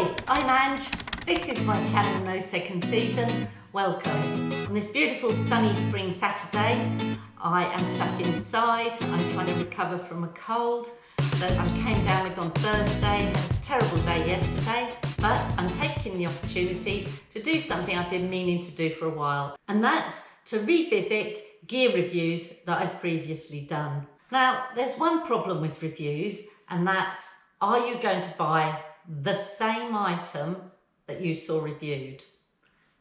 Hi, I'm Ange. This is my channel, No Second Season. Welcome. On this beautiful sunny spring Saturday, I am stuck inside. I'm trying to recover from a cold that I came down with on Thursday. Had a terrible day yesterday, but I'm taking the opportunity to do something I've been meaning to do for a while, and that's to revisit gear reviews that I've previously done. Now, there's one problem with reviews, and that's, are you going to buy the same item that you saw reviewed?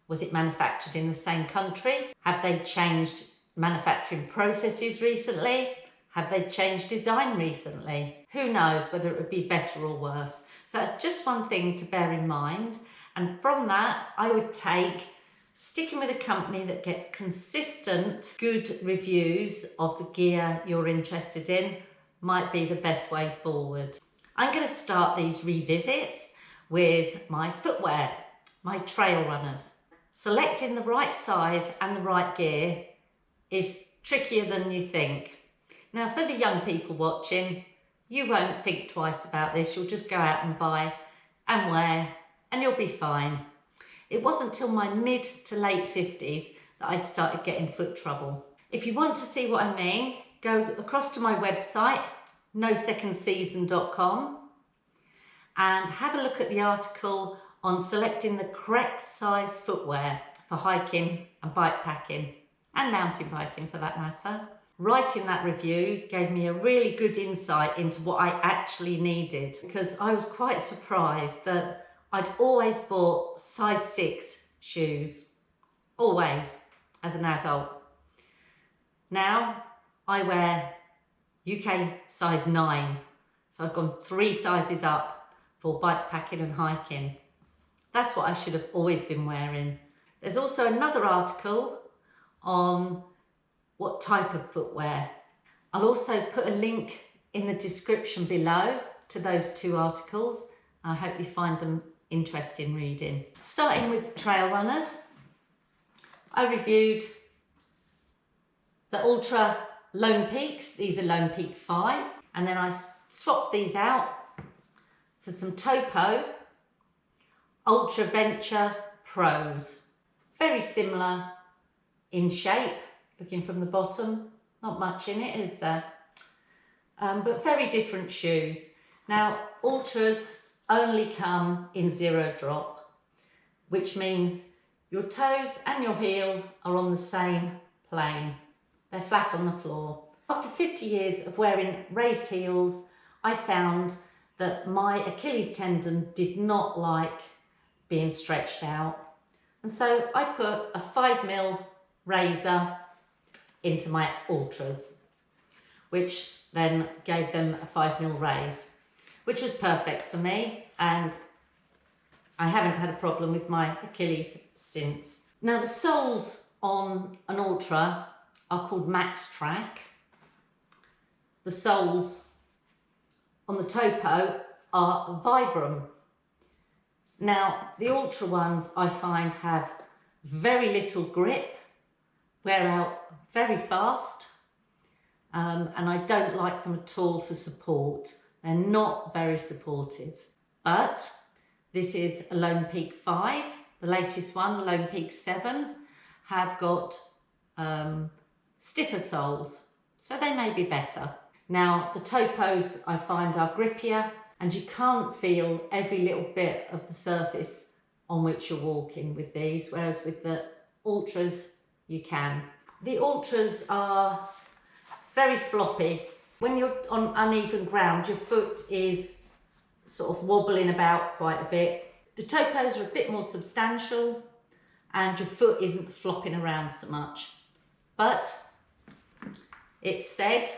Was it manufactured in the same country? Have they changed manufacturing processes recently? Have they changed design recently? Who knows whether it would be better or worse. So that's just one thing to bear in mind. And from that, I would take sticking with a company that gets consistent, good reviews of the gear you're interested in might be the best way forward. I'm going to start these revisits with my footwear, my trail runners. Selecting the right size and the right gear is trickier than you think. Now, for the young people watching, you won't think twice about this. You'll just go out and buy and wear and you'll be fine. It wasn't till my mid to late 50s that I started getting foot trouble. If you want to see what I mean, go across to my website, nosecondseason.com, and have a look at the article on selecting the correct size footwear for hiking and bikepacking, and mountain biking for that matter. Writing that review gave me a really good insight into what I actually needed, because I was quite surprised that I'd always bought size 6 shoes, always, as an adult. Now I wear UK size 9, so I've gone 3 sizes up for bikepacking and hiking. That's what I should have always been wearing. There's also another article on what type of footwear. I'll also put a link in the description below to those 2 articles. I hope you find them interesting reading. Starting with trail runners, I reviewed the Ultra Lone Peaks. These are Lone Peak 5, and then I swapped these out for some Topo Ultra Venture Pros. Very similar in shape, looking from the bottom. Not much in it, is there? But very different shoes. Now, Ultras only come in 0 drop, which means your toes and your heel are on the same plane. They're flat on the floor. After 50 years of wearing raised heels, I found that my Achilles tendon did not like being stretched out. And so I put a 5mm razor into my Ultras, which then gave them a 5mm raise, which was perfect for me, and I haven't had a problem with my Achilles since. Now, the soles on an Ultra are called Max Track. The soles on the Topo are Vibram. Now, the Ultra ones I find have very little grip, wear out very fast, and I don't like them at all for support. They're not very supportive. But this is a Lone Peak 5, the latest one. The Lone Peak 7 have got stiffer soles, so they may be better. Now, the Topos I find are grippier, and you can't feel every little bit of the surface on which you're walking with these, whereas with the Ultras you can. The Ultras are very floppy. When you're on uneven ground, your foot is sort of wobbling about quite a bit. The Topos are a bit more substantial and your foot isn't flopping around so much. But it's said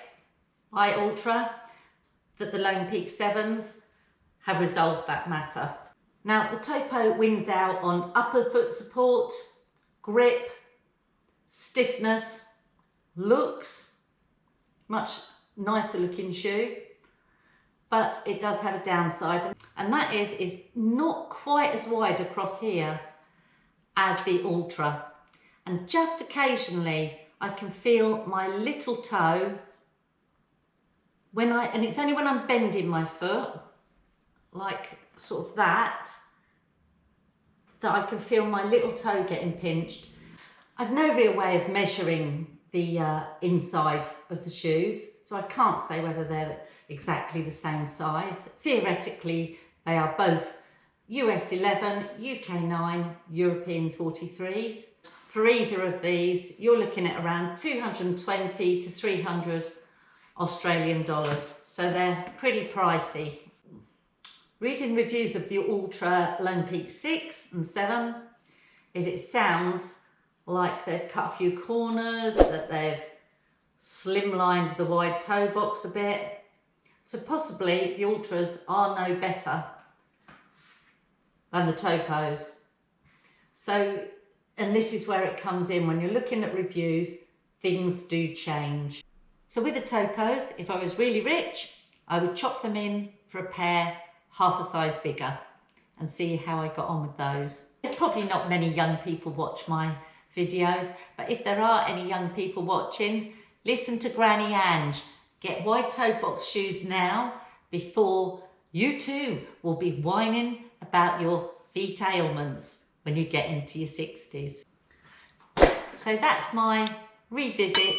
by Ultra that the Lone Peak 7s have resolved that matter. Now, the Topo wins out on upper foot support, grip, stiffness, looks, much nicer looking shoe, but it does have a downside, and that is it's not quite as wide across here as the Ultra, and just occasionally I can feel my little toe and it's only when I'm bending my foot, like sort of that, that I can feel my little toe getting pinched. I've no real way of measuring the inside of the shoes, so I can't say whether they're exactly the same size. Theoretically, they are both US 11, UK 9, European 43s. For either of these, you're looking at around 220 to 300 Australian dollars, so they're pretty pricey. Reading reviews of the Altra Lone Peak 6 and 7 is it sounds like they've cut a few corners, that they've slimlined the wide toe box a bit. So possibly the Ultras are no better than the Topos. So, and this is where it comes in. When you're looking at reviews, things do change. So with the Topos, if I was really rich, I would chop them in for a pair half a size bigger and see how I got on with those. There's probably not many young people watch my videos, but if there are any young people watching, listen to Granny Ange. Get wide toe box shoes now before you too will be whining about your feet ailments when you get into your 60s. So that's my revisit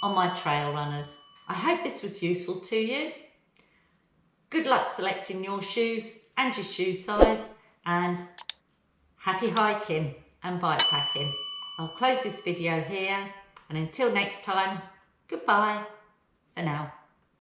on my trail runners. I hope this was useful to you. Good luck selecting your shoes and your shoe size, and happy hiking and bikepacking. I'll close this video here, and until next time, goodbye for now.